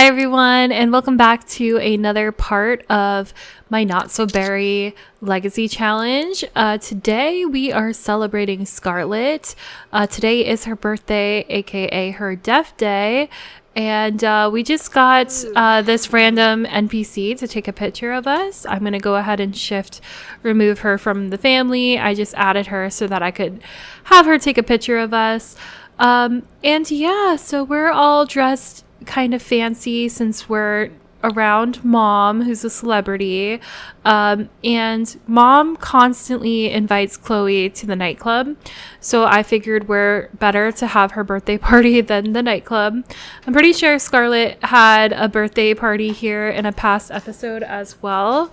Hi everyone, and welcome back to another part of my Not So Berry Legacy Challenge. Today we are celebrating Scarlet. Today is her birthday, aka her death day, and we just got this random NPC to take a picture of us. I'm going to go ahead and remove her from the family. I just added her so that I could have her take a picture of us. And yeah, so we're all dressed kind of fancy since we're around Mom, who's a celebrity, and Mom constantly invites Chloe to the nightclub, so I figured we're better to have her birthday party than the nightclub. I'm pretty sure Scarlet had a birthday party here in a past episode as well.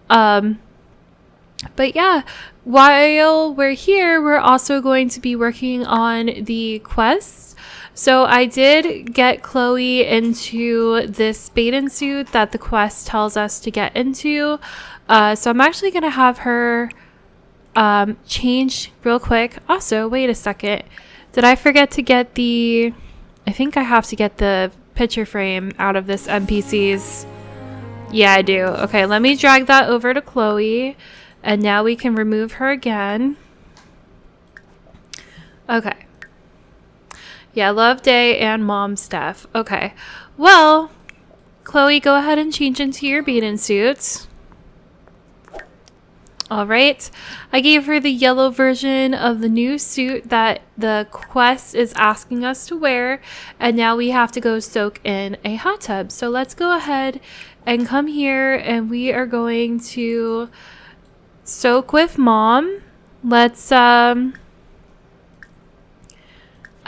But yeah, while we're here, we're also going to be working on the quests. So I did get Chloe into this bathing suit that the quest tells us to get into. So I'm actually going to have her change real quick. Also, wait a second. Did I forget to get I think I have to get the picture frame out of this NPC's. Yeah, I do. Okay, let me drag that over to Chloe. And now we can remove her again. Okay. Yeah, Love Day and Mom stuff. Okay. Well, Chloe, go ahead and change into your bathing suit. All right. I gave her the yellow version of the new suit that the quest is asking us to wear. And now we have to go soak in a hot tub. So let's go ahead and come here and we are going to soak with Mom. Let's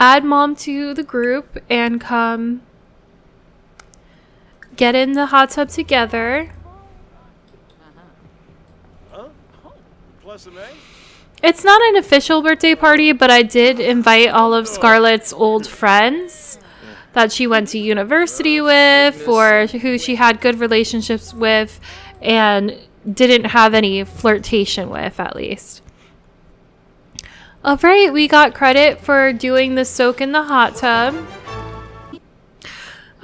add Mom to the group and come get in the hot tub together. It's not an official birthday party, but I did invite all of Scarlet's old friends that she went to university with or who she had good relationships with and didn't have any flirtation with, at least. All right, we got credit for doing the soak in the hot tub.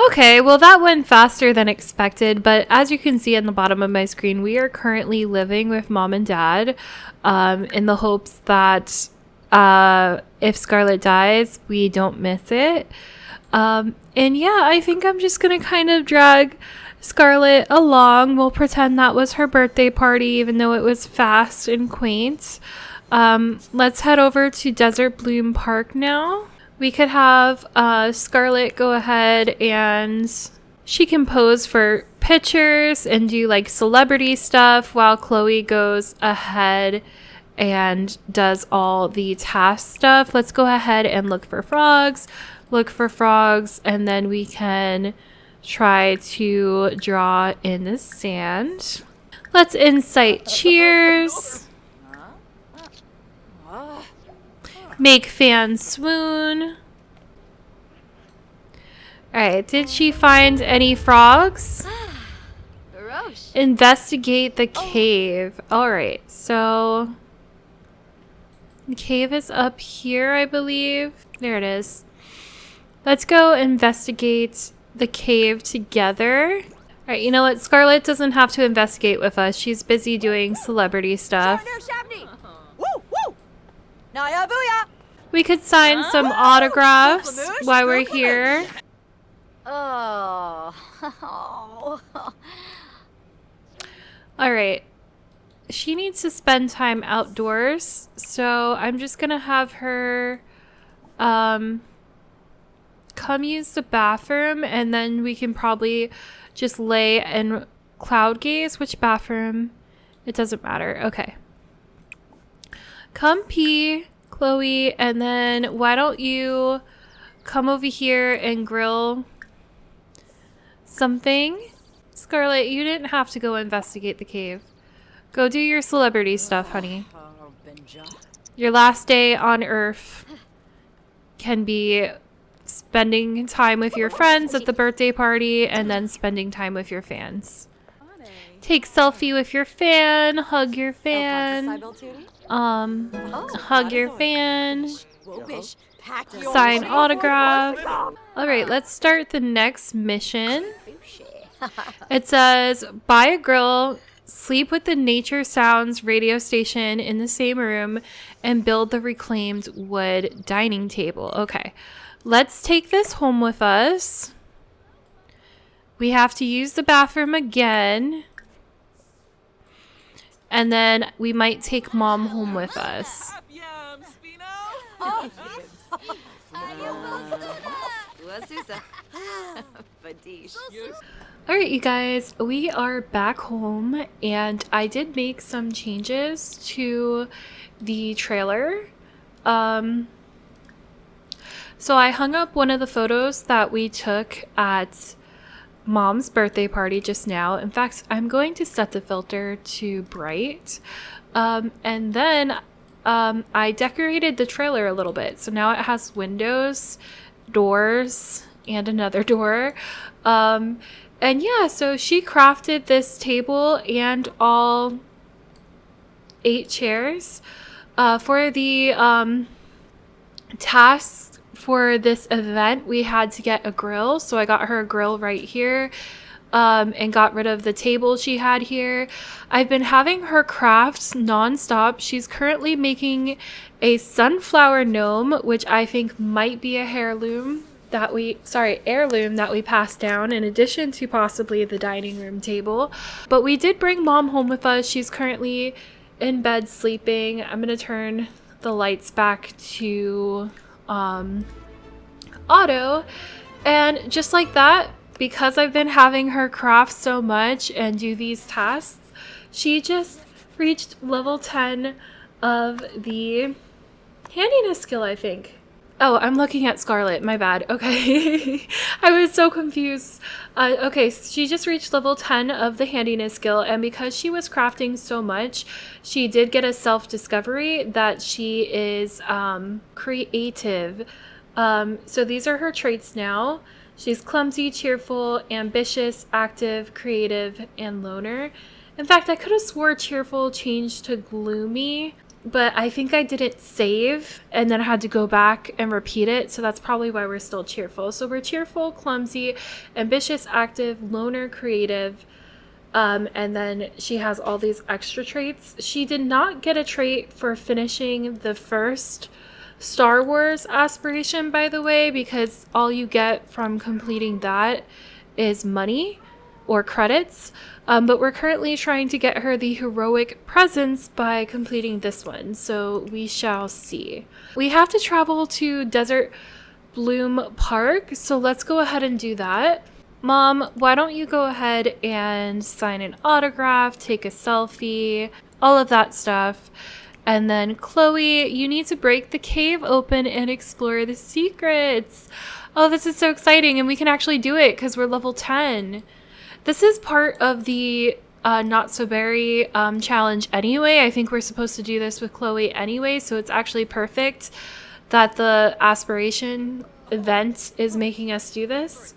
Okay, well that went faster than expected, but as you can see at the bottom of my screen, we are currently living with Mom and Dad in the hopes that if Scarlet dies, we don't miss it. And yeah, I think I'm just going to kind of drag Scarlet along. We'll pretend that was her birthday party, even though it was fast and quaint. Let's head over to Desert Bloom Park now. We could have Scarlet go ahead and she can pose for pictures and do like celebrity stuff while Chloe goes ahead and does all the task stuff. Let's go ahead and look for frogs, and then we can try to draw in the sand. Let's incite cheers. Make fans swoon. Alright, did she find any frogs? Investigate the cave. Alright, so the cave is up here, I believe. There it is. Let's go investigate the cave together. Alright, you know what? Scarlet doesn't have to investigate with us. She's busy doing celebrity stuff. We could sign some autographs while we're here. Alright. She needs to spend time outdoors, so I'm just gonna have her come use the bathroom, and then we can probably just lay and cloud gaze. Which bathroom? It doesn't matter. Okay. Come pee, Chloe, and then why don't you come over here and grill something? Scarlet, you didn't have to go investigate the cave. Go do your celebrity stuff, honey. Your last day on Earth can be spending time with your friends at the birthday party and then spending time with your fans. Take selfie with your fan, hug your fan. Hug your fan. Sign autograph. All right, let's start the next mission. It says, buy a grill, sleep with the Nature Sounds radio station in the same room, and build the reclaimed wood dining table. Okay, let's take this home with us. We have to use the bathroom again. And then we might take Mom home with us. Alright, you guys, we are back home, and I did make some changes to the trailer. So I hung up one of the photos that we took at Mom's birthday party just now. In fact, I'm going to set the filter to bright. And then I decorated the trailer a little bit. So now it has windows, doors, and another door. And yeah, so she crafted this table and all 8 chairs. For the tasks for this event, we had to get a grill. So I got her a grill right here. And got rid of the table she had here. I've been having her crafts nonstop. She's currently making a sunflower gnome, which I think might be a heirloom that we passed down, in addition to possibly the dining room table. But we did bring Mom home with us. She's currently in bed sleeping. I'm gonna turn the lights back to auto, and just like that, because I've been having her craft so much and do these tasks, she just reached level 10 of the handiness skill, I think. Oh, I'm looking at Scarlet. My bad. Okay. I was so confused. Okay, so she just reached level 10 of the handiness skill, and because she was crafting so much, she did get a self-discovery that she is creative. So these are her traits now. She's clumsy, cheerful, ambitious, active, creative, and loner. In fact, I could have swore cheerful changed to gloomy, but I think I didn't save and then I had to go back and repeat it. So that's probably why we're still cheerful. So we're cheerful, clumsy, ambitious, active, loner, creative. And then she has all these extra traits. She did not get a trait for finishing the first Star Wars aspiration, by the way, because all you get from completing that is money or credits. But we're currently trying to get her the heroic presence by completing this one, so we shall see. We have to travel to Desert Bloom Park, so let's go ahead and do that. Mom, why don't you go ahead and sign an autograph, take a selfie, all of that stuff. And then Chloe, you need to break the cave open and explore the secrets. Oh, this is so exciting, and we can actually do it because we're level 10. This is part of the Not So Berry challenge anyway. I think we're supposed to do this with Chloe anyway, so it's actually perfect that the Aspiration event is making us do this.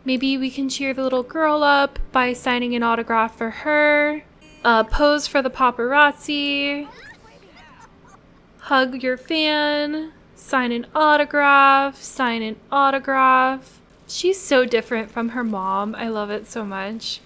Maybe we can cheer the little girl up by signing an autograph for her. Pose for the paparazzi. Hug your fan. Sign an autograph. Sign an autograph. She's so different from her mom. I love it so much.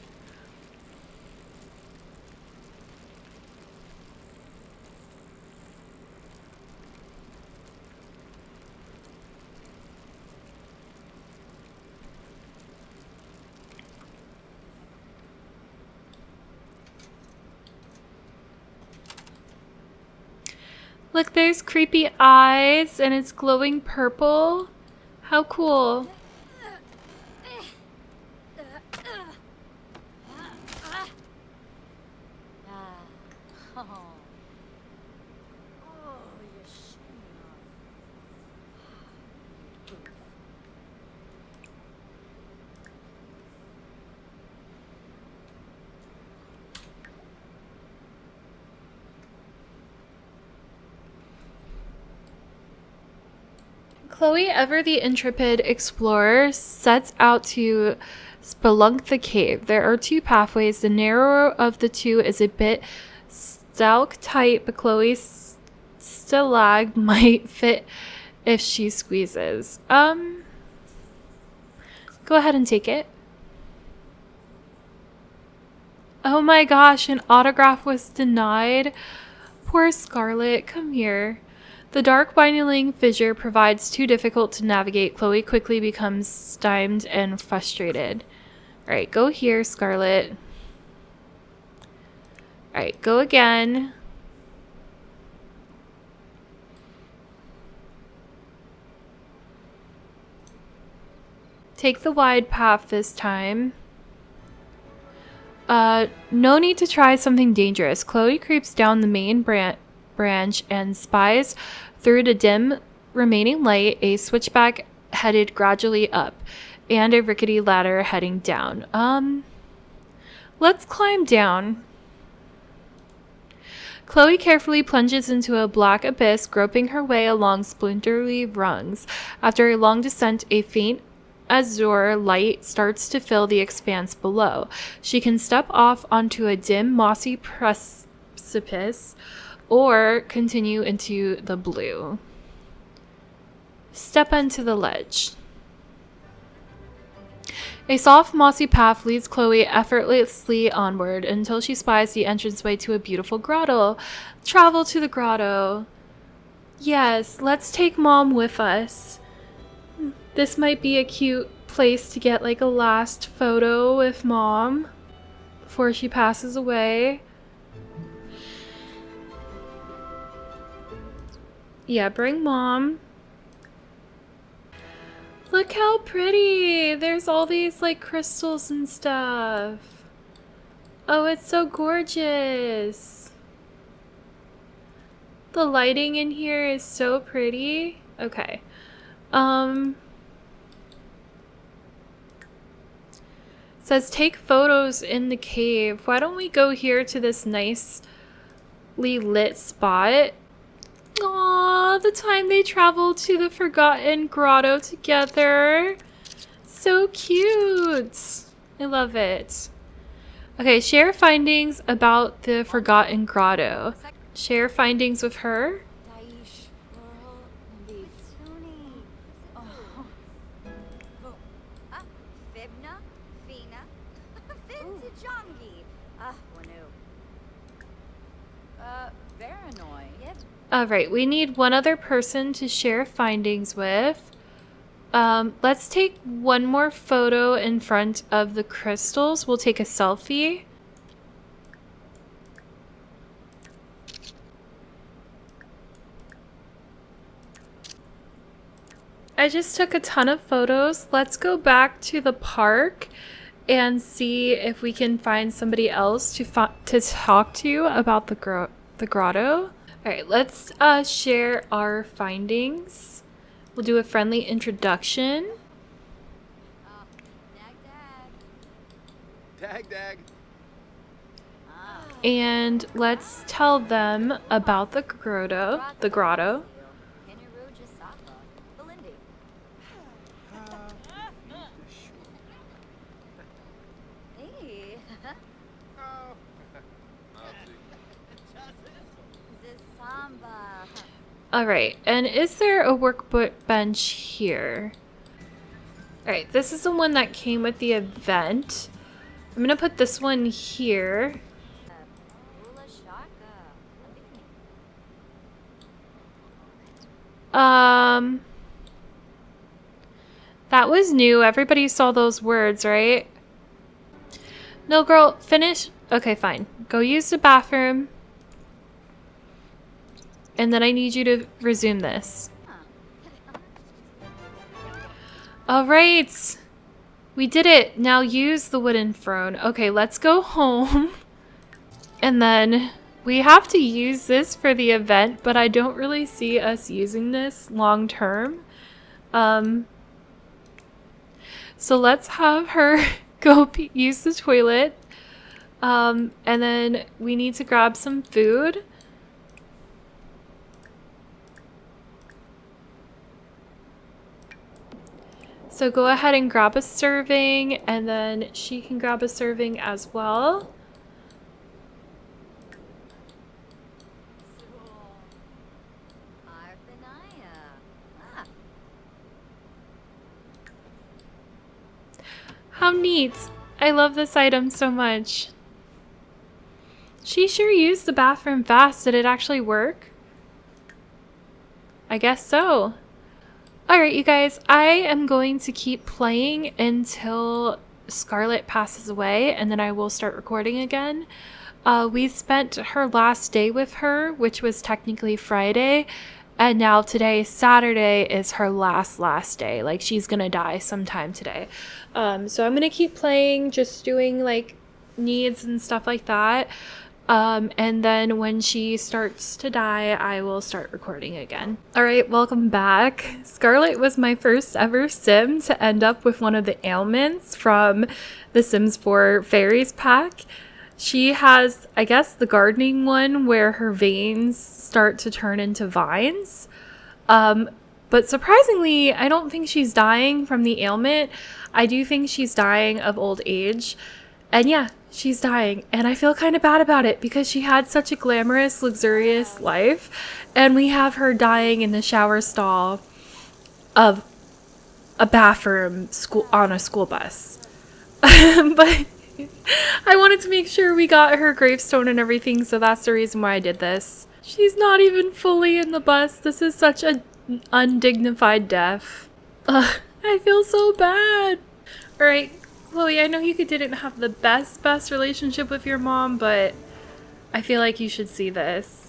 Look, there's creepy eyes, and it's glowing purple. How cool. Chloe, ever the intrepid explorer, sets out to spelunk the cave. There are 2 pathways. The narrower of the 2 is a bit stalactite, but Chloe's stalag might fit if she squeezes. Go ahead and take it. Oh my gosh, an autograph was denied. Poor Scarlet, come here. The dark binding fissure provides too difficult to navigate. Chloe quickly becomes stymied and frustrated. Alright, go here, Scarlet. Alright, go again. Take the wide path this time. No need to try something dangerous. Chloe creeps down the main branch and spies through the dim remaining light a switchback headed gradually up and a rickety ladder heading down. Let's climb down. Chloe carefully plunges into a black abyss, groping her way along splintery rungs. After a long descent, a faint azure light starts to fill the expanse below. She can step off onto a dim, mossy precipice or continue into the blue. Step onto the ledge. A soft, mossy path leads Chloe effortlessly onward until she spies the entranceway to a beautiful grotto. Travel to the grotto. Yes, let's take Mom with us. This might be a cute place to get like a last photo with Mom before she passes away. Yeah, bring Mom. Look how pretty! There's all these like crystals and stuff. Oh, it's so gorgeous. The lighting in here is so pretty. Okay. Says take photos in the cave. Why don't we go here to this nicely lit spot? Aw, the time they traveled to the Forgotten Grotto together. So cute. I love it. Okay, share findings about the Forgotten Grotto. Share findings with her. Alright, we need one other person to share findings with. Let's take one more photo in front of the crystals. We'll take a selfie. I just took a ton of photos. Let's go back to the park and see if we can find somebody else to talk to about the grotto. Alright, let's share our findings. We'll do a friendly introduction. Dag. And let's tell them about the grotto. Alright, and is there a workbench here? Alright, this is the one that came with the event. I'm gonna put this one here. That was new. Everybody saw those words, right? No, girl, finish. Okay, fine. Go use the bathroom. And then I need you to resume this. Alright. We did it. Now use the wooden throne. Okay, let's go home. And then we have to use this for the event, but I don't really see us using this long term. So let's have her go use the toilet. And then we need to grab some food. So go ahead and grab a serving, and then she can grab a serving as well. How neat. I love this item so much. She sure used the bathroom fast. Did it actually work? I guess so. Alright, you guys, I am going to keep playing until Scarlet passes away, and then I will start recording again. We spent her last day with her, which was technically Friday, and now today, Saturday, is her last day. Like, she's gonna die sometime today. So I'm gonna keep playing, just doing like needs and stuff like that. And then when she starts to die, I will start recording again. All right, welcome back. Scarlet was my first ever sim to end up with one of the ailments from the Sims 4 Fairies pack. She has, I guess, the gardening one where her veins start to turn into vines. But surprisingly, I don't think she's dying from the ailment. I do think she's dying of old age. And yeah, she's dying. And I feel kind of bad about it because she had such a glamorous, luxurious life. And we have her dying in the shower stall of a bathroom on a school bus. But I wanted to make sure we got her gravestone and everything, so that's the reason why I did this. She's not even fully in the bus. This is such an undignified death. Ugh, I feel so bad. Alright, Chloe, I know you didn't have the best relationship with your mom, but I feel like you should see this.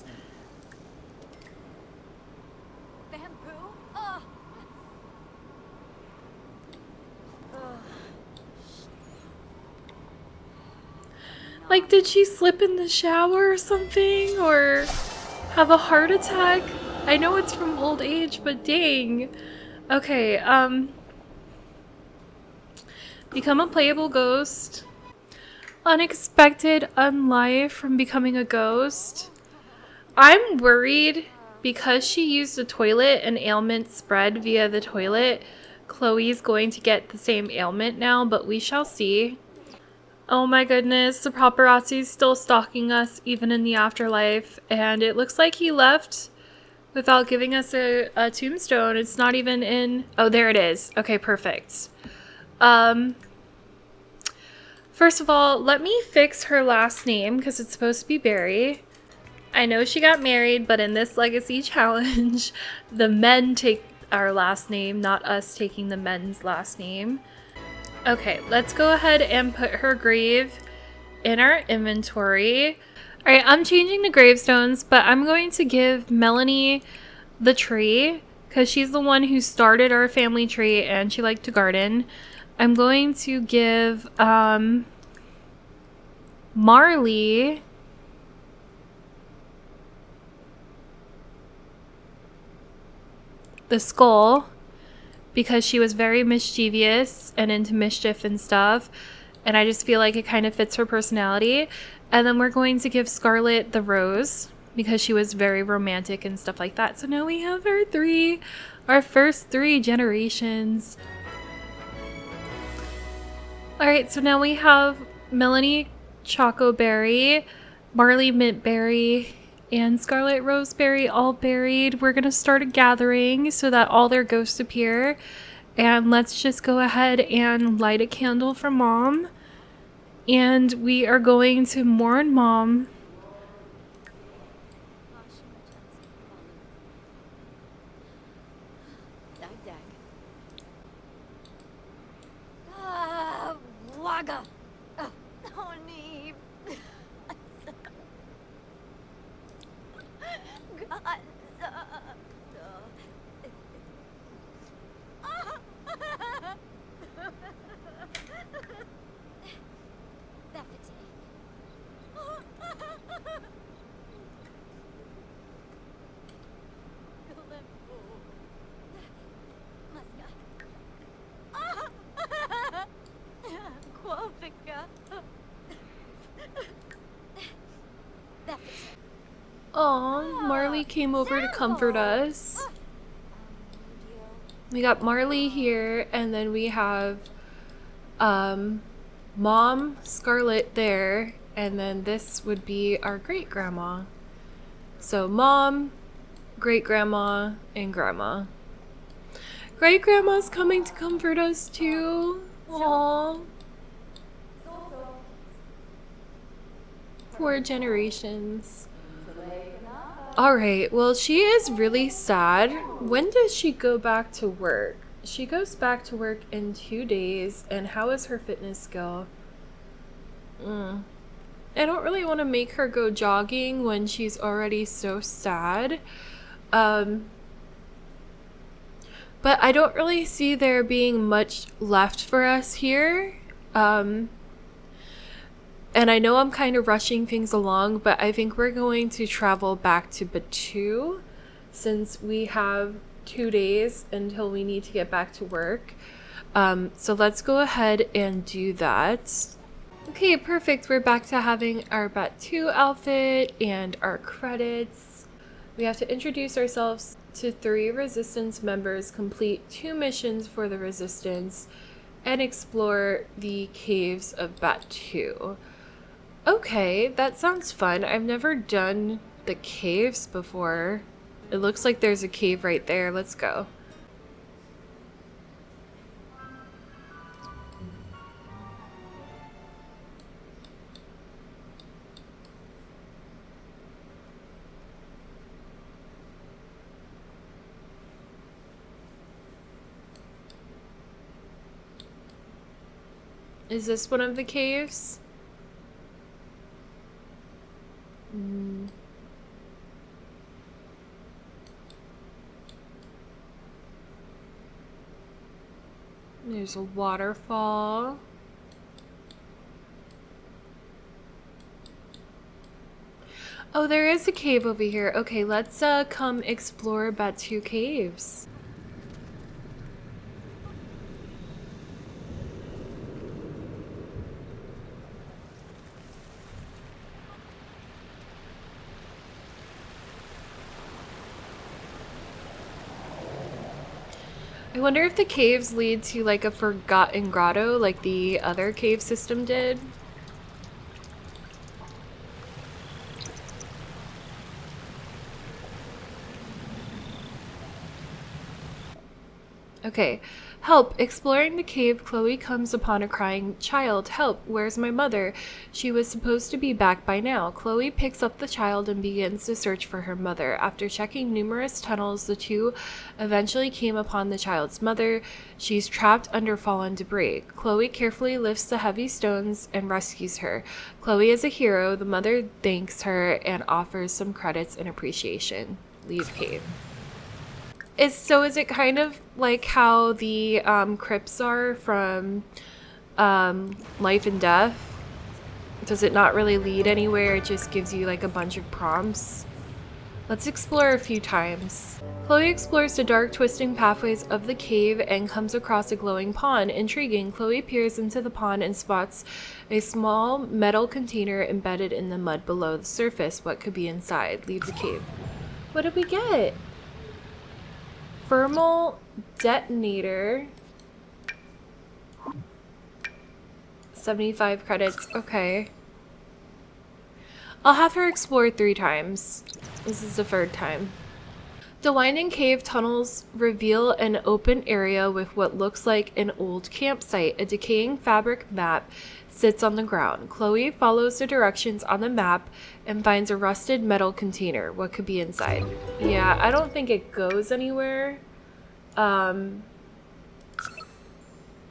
Like, did she slip in the shower or something? Or have a heart attack? I know it's from old age, but dang. Okay, become a playable ghost. Unexpected unlife from becoming a ghost. I'm worried because she used the toilet and ailment spread via the toilet. Chloe's going to get the same ailment now, but we shall see. Oh my goodness, the paparazzi's still stalking us even in the afterlife, and it looks like he left without giving us a tombstone. It's not even in... Oh, there it is. Okay, perfect. First of all, let me fix her last name because it's supposed to be Barry. I know she got married, but in this legacy challenge, the men take our last name, not us taking the men's last name. Okay, let's go ahead and put her grave in our inventory. All right, I'm changing the gravestones, but I'm going to give Melanie the tree because she's the one who started our family tree and she liked to garden. I'm going to give Marley the skull because she was very mischievous and into mischief and stuff, and I just feel like it kind of fits her personality. And then we're going to give Scarlet the rose because she was very romantic and stuff like that. So now we have our first 3 generations. Alright, so now we have Melanie Chocoberry, Marley Mintberry, and Scarlet Roseberry all buried. We're going to start a gathering so that all their ghosts appear. And let's just go ahead and light a candle for Mom. And we are going to mourn Mom. Waga. Aw, Marley came over to comfort us. We got Marley here, and then we have Mom, Scarlet there, and then this would be our great-grandma. So Mom, great-grandma, and Grandma. Great-grandma's coming to comfort us too. Aww. 4 generations. Alright, well, she is really sad. When does she go back to work? She goes back to work in 2 days, and how is her fitness skill? I don't really want to make her go jogging when she's already so sad. But I don't really see there being much left for us here. And I know I'm kind of rushing things along, but I think we're going to travel back to Batuu since we have 2 days until we need to get back to work. So let's go ahead and do that. Okay, perfect. We're back to having our Batuu outfit and our credits. We have to introduce ourselves to 3 resistance members, complete 2 missions for the resistance, and explore the caves of Batuu. Okay, that sounds fun. I've never done the caves before. It looks like there's a cave right there. Let's go. Is this one of the caves? There's a waterfall. Oh, there is a cave over here. Okay, let's come explore Batuu caves. I wonder if the caves lead to like a forgotten grotto like the other cave system did. Okay. Help! Exploring the cave, Chloe comes upon a crying child. Help! Where's my mother? She was supposed to be back by now. Chloe picks up the child and begins to search for her mother. After checking numerous tunnels, the two eventually came upon the child's mother. She's trapped under fallen debris. Chloe carefully lifts the heavy stones and rescues her. Chloe is a hero. The mother thanks her and offers some credits in appreciation. Leave cave. Is it kind of like how the crypts are from Life and Death? Does it not really lead anywhere? It just gives you like a bunch of prompts. Let's explore a few times. Chloe explores the dark, twisting pathways of the cave and comes across a glowing pond. Intriguing, Chloe peers into the pond and spots a small metal container embedded in the mud below the surface. What could be inside? Leave the cave. What did we get? Thermal detonator. 75 credits. Okay. I'll have her explore 3 times. This is the 3rd time. The winding cave tunnels reveal an open area with what looks like an old campsite. A decaying fabric map sits on the ground. Chloe follows the directions on the map and finds a rusted metal container. What could be inside? Yeah, I don't think it goes anywhere.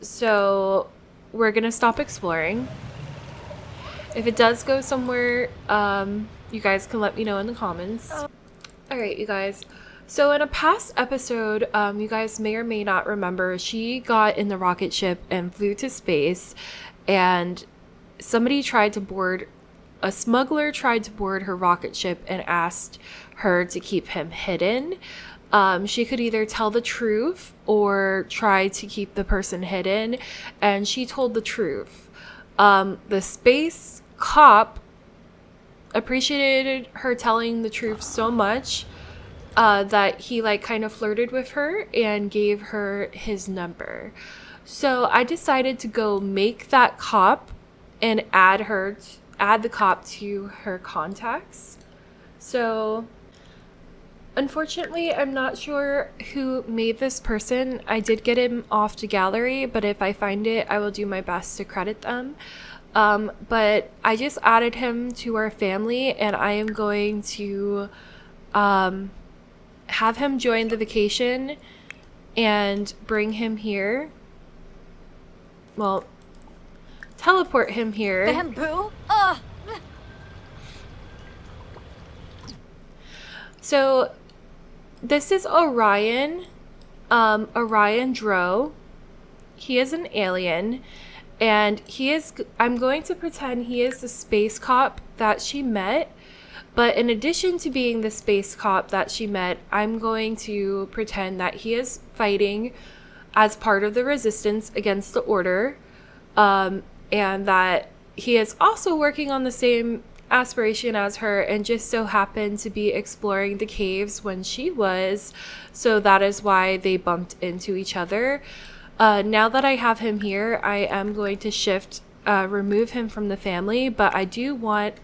So we're gonna stop exploring. If it does go somewhere, you guys can let me know in the comments. Alright, you guys. So in a past episode, you guys may or may not remember, she got in the rocket ship and flew to space, and somebody tried to board, a smuggler tried to board her rocket ship and asked her to keep him hidden. She could either tell the truth or try to keep the person hidden, and she told the truth. The space cop appreciated her telling the truth so much that he like kind of flirted with her and gave her his number. So I decided to go make that cop and add the cop to her contacts. So unfortunately, I'm not sure who made this person. I did get him off the gallery, but if I find it, I will do my best to credit them. But I just added him to our family, and I am going to have him join the vacation and bring him here. Well, teleport him here. Bamboo? So this is Orion, Orion Dro. He is an alien, and I'm going to pretend he is the space cop that she met. But in addition to being the space cop that she met, I'm going to pretend that he is fighting as part of the resistance against the Order, and that he is also working on the same aspiration as her and just so happened to be exploring the caves when she was. So that is why they bumped into each other. Now that I have him here, I am going to remove him from the family, but I do want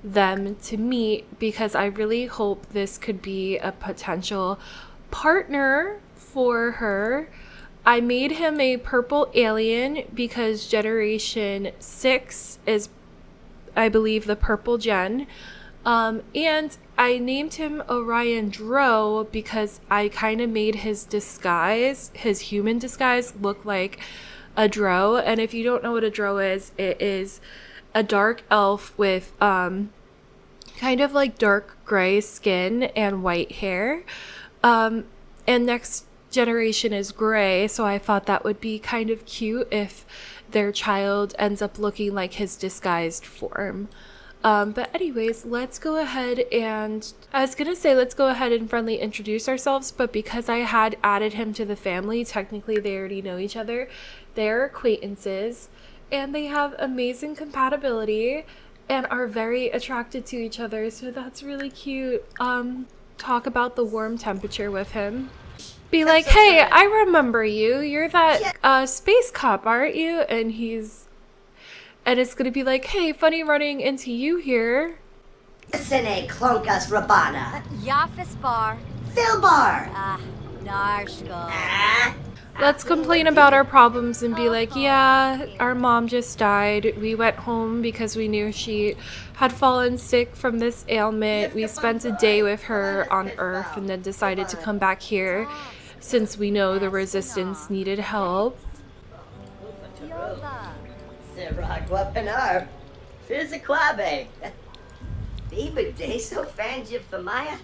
them to meet because I really hope this could be a potential partner for her. I made him a purple alien because Generation 6 is, I believe, the purple gen. And I named him Orion Dro because I kind of made his disguise, his human disguise, look like a Dro. And if you don't know what a Dro is, it is a dark elf with kind of like dark gray skin and white hair. And next generation is gray, so I thought that would be kind of cute if their child ends up looking like his disguised form. But anyways, let's go ahead and friendly introduce ourselves, but because I had added him to the family, technically they already know each other. They're acquaintances, and they have amazing compatibility and are very attracted to each other, so that's really cute. Talk about the warm temperature with him. Be like, hey, I remember you. You're that space cop, aren't you? And it's gonna be like, hey, funny running into you here. Sine Klonkas Rabana. Yafis bar. Filbar. Narshko. Let's complain about our problems and be like, yeah, our mom just died. We went home because we knew she had fallen sick from this ailment. We spent a day with her on Earth and then decided to come back here since we know the resistance needed help. Siragwapinar. Fizikwabe. Biba de so fans you for Maya.